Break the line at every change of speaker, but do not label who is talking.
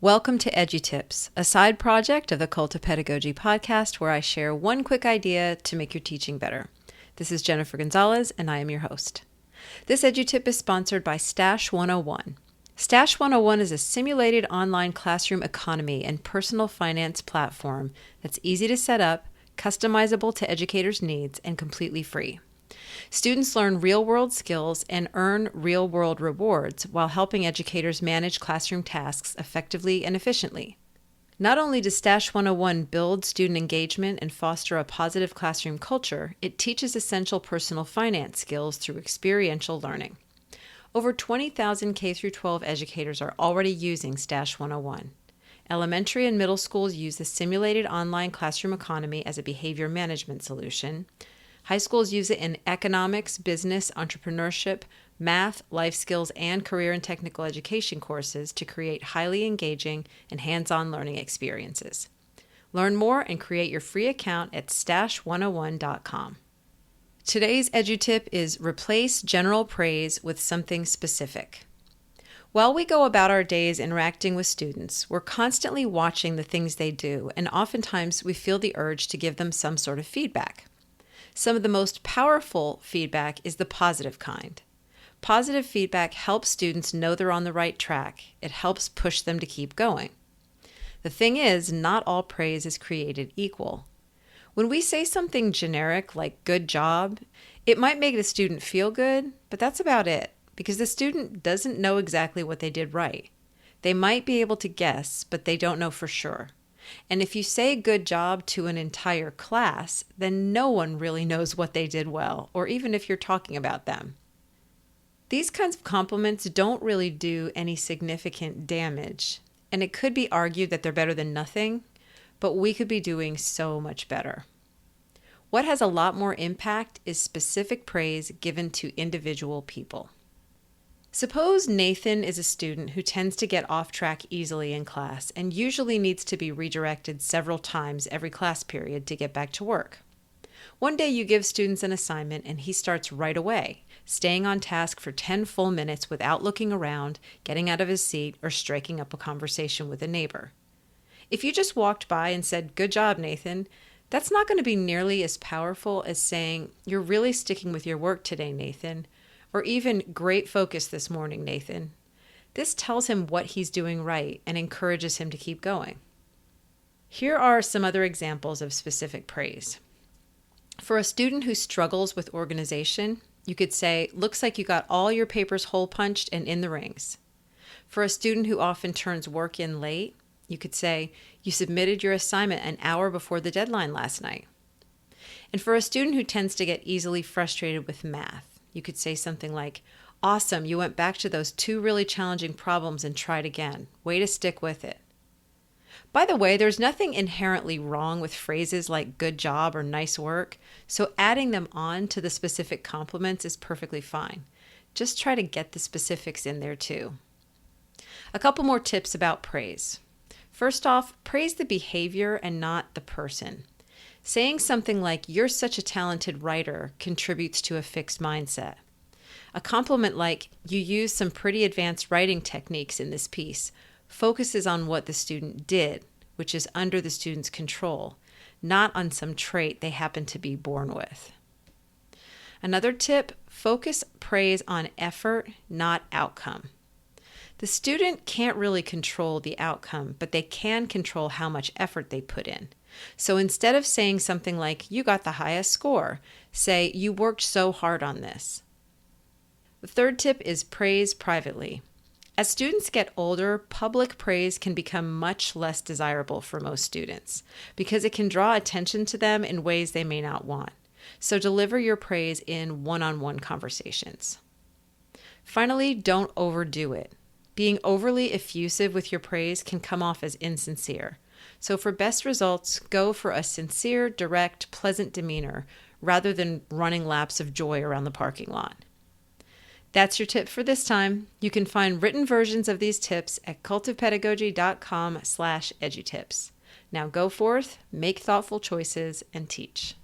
Welcome to EduTips, a side project of the Cult of Pedagogy podcast where I share one quick idea to make your teaching better. This is Jennifer Gonzalez, and I am your host. This EduTip is sponsored by Stash 101. Stash 101 is a simulated online classroom economy and personal finance platform that's easy to set up, customizable to educators' needs, and completely free. Students learn real-world skills and earn real-world rewards while helping educators manage classroom tasks effectively and efficiently. Not only does Stash 101 build student engagement and foster a positive classroom culture, it teaches essential personal finance skills through experiential learning. Over 20,000 K-12 educators are already using Stash 101. Elementary and middle schools use the simulated online classroom economy as a behavior management solution. High schools use it in economics, business, entrepreneurship, math, life skills, and career and technical education courses to create highly engaging and hands-on learning experiences. Learn more and create your free account at stash101.com. Today's EduTip is replace general praise with something specific. While we go about our days interacting with students, we're constantly watching the things they do, and oftentimes we feel the urge to give them some sort of feedback. Some of the most powerful feedback is the positive kind. Positive feedback helps students know they're on the right track. It helps push them to keep going. The thing is, not all praise is created equal. When we say something generic like good job, it might make the student feel good, but that's about it, because the student doesn't know exactly what they did right. They might be able to guess, but they don't know for sure. And if you say good job to an entire class, then no one really knows what they did well, or even if you're talking about them. These kinds of compliments don't really do any significant damage, and it could be argued that they're better than nothing, but we could be doing so much better. What has a lot more impact is specific praise given to individual people. Suppose Nathan is a student who tends to get off track easily in class and usually needs to be redirected several times every class period to get back to work. One day you give students an assignment and he starts right away, staying on task for 10 full minutes without looking around, getting out of his seat, or striking up a conversation with a neighbor. If you just walked by and said, "Good job, Nathan," that's not going to be nearly as powerful as saying, "You're really sticking with your work today, Nathan," or even "Great focus this morning, Nathan." This tells him what he's doing right and encourages him to keep going. Here are some other examples of specific praise. For a student who struggles with organization, you could say, "Looks like you got all your papers hole punched and in the rings." For a student who often turns work in late, you could say, "You submitted your assignment an hour before the deadline last night." And for a student who tends to get easily frustrated with math, you could say something like, "Awesome, you went back to those 2 really challenging problems and tried again. Way to stick with it." By the way, there's nothing inherently wrong with phrases like good job or nice work, so adding them on to the specific compliments is perfectly fine. Just try to get the specifics in there too. A couple more tips about praise. First off, praise the behavior and not the person. Saying something like, "You're such a talented writer," contributes to a fixed mindset. A compliment like, "You use some pretty advanced writing techniques in this piece," focuses on what the student did, which is under the student's control, not on some trait they happen to be born with. Another tip, focus praise on effort, not outcome. The student can't really control the outcome, but they can control how much effort they put in. So instead of saying something like, "You got the highest score," say, "You worked so hard on this." The third tip is praise privately. As students get older, public praise can become much less desirable for most students because it can draw attention to them in ways they may not want. So deliver your praise in one-on-one conversations. Finally, don't overdo it. Being overly effusive with your praise can come off as insincere. So for best results, go for a sincere, direct, pleasant demeanor rather than running laps of joy around the parking lot. That's your tip for this time. You can find written versions of these tips at cultofpedagogy.com/edutips. Now go forth, make thoughtful choices, and teach.